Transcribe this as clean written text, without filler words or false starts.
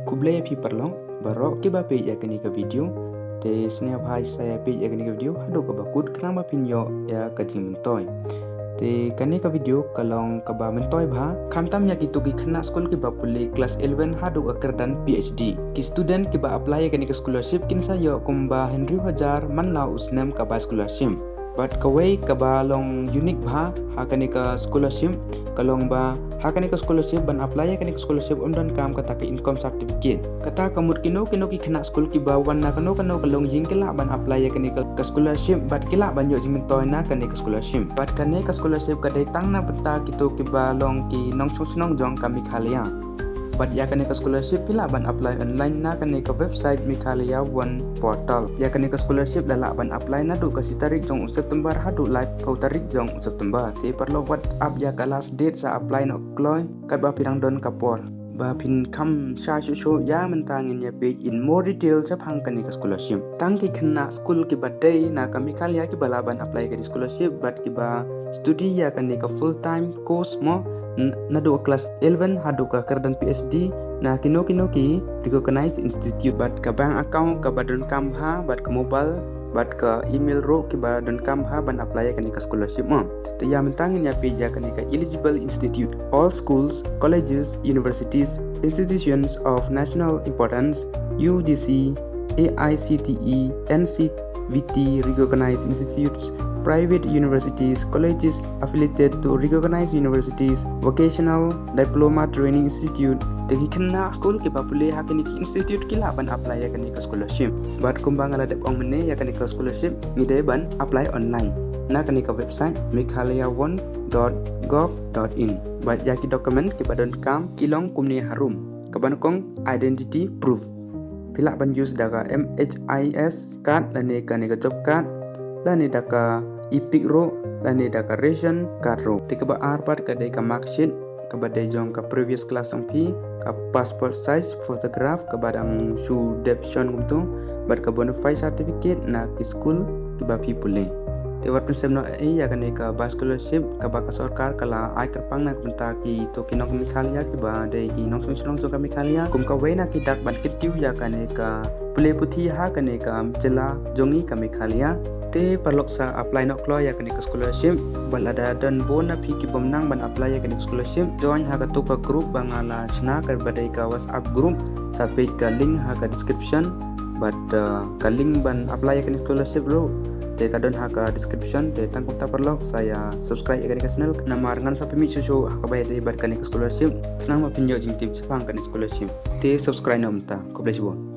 kublai api perlo barok ke bape ya kini ke video te senia bhai saya pe ya kini ke video hado ke bakut kenapa pinyo ya kajing mentoy te kani ka video kalong ka ba mentoy bha khamtam ya kitu ki khana school ki ba puli class 11 hado ka kerdan PhD ki student ki ba apply ya kini ke scholarship kin sa yo kumba Henry Hajar man la usnam ka ba scholarship but kawai ka ba long unique bha ha kani ka scholarship kalong ba ha kani ka scholarship ban apply kani ka scholarship dan kam kata ka income certificate kata kamut kino ki khana school ki ba wan na kano kalong ying kila ban apply kani ka scholarship but kila ban yo jimin toy na kani ka scholarship but kani ka scholarship ka dai tang na benta kitu ki ba long ki nong snong jong kami khalia but ya kani ka scholarship pila ban apply online na kani ka website Mikhalia one portal ya kani ka scholarship lala ban apply na du kasi tarik jong September hadu live kau tarik jong September te perlo WhatsApp ya ka last date sa apply no kloi ka ba pirang don kapor ba pin kam sha sho ya mentangin ya page in more detail sa phang kani ka scholarship tang ki khana school ki badai na ka Mikhalia ki bala ban apply ka scholarship but ki ba studi ya kani ka full time course mo na do class 11 hadu ka kerdan PhD na kino ki recognized institute but ka bank account ka badon kamha but ka mobile but ka email ro ki badon kamha ban apply ka ni ka scholarship mo te ya mentangin ya page ya ka eligible institute all schools colleges universities institutions of national importance UGC AICTE NCVT recognized institutes private universities, colleges affiliated to recognized universities, vocational diploma training institute. Degi kena school ke papule ha kini institute kila ban apply ya kini ke scholarship. But kumbang ala dep ong mene ya kini ke scholarship ni de ban apply online. Na kini ke website mikhalia1.gov.in. But ya ki dokumen ke badon kam kilong kumni harum. Kabanokong identity proof. Pila ban use daga MHIS card lani kani ke job card lani daka ipik ro lani daka ration card ro te ka ba arpat ka dai ka mark sheet ka ba dai jong ka previous class ong pi ka passport size photograph ka ba dang shoe deption gumtu bat ka bonafide certificate na ki school ki ba pi pule te wat pensem no ya kani ka ba scholarship ka ba ka sarkar kala ai kerpang na benta ki to ki nong Mikhalia ki ba dai ki nong song ka Mikhalia kum ka wena ki dak ban kitiu ya kani ka pule puthi ha kani ka jela jongi ka Mikhalia te perlok sa apply no kloi ya kani ka scholarship balada dan bona phi ki bomnang ban apply ya kani ka scholarship join ha ka to ka group bangala chna kar badai ka WhatsApp group sa page ka link ha ka description but ka link ban apply ya kani scholarship ro te ka don ha ka description te tang ta perlok saya subscribe ya kani ka channel na marangan sa pimi so ha ka bay dai bar kani ka scholarship nang ma pinyo jing tip sa pang kani scholarship te subscribe no mta ko bless you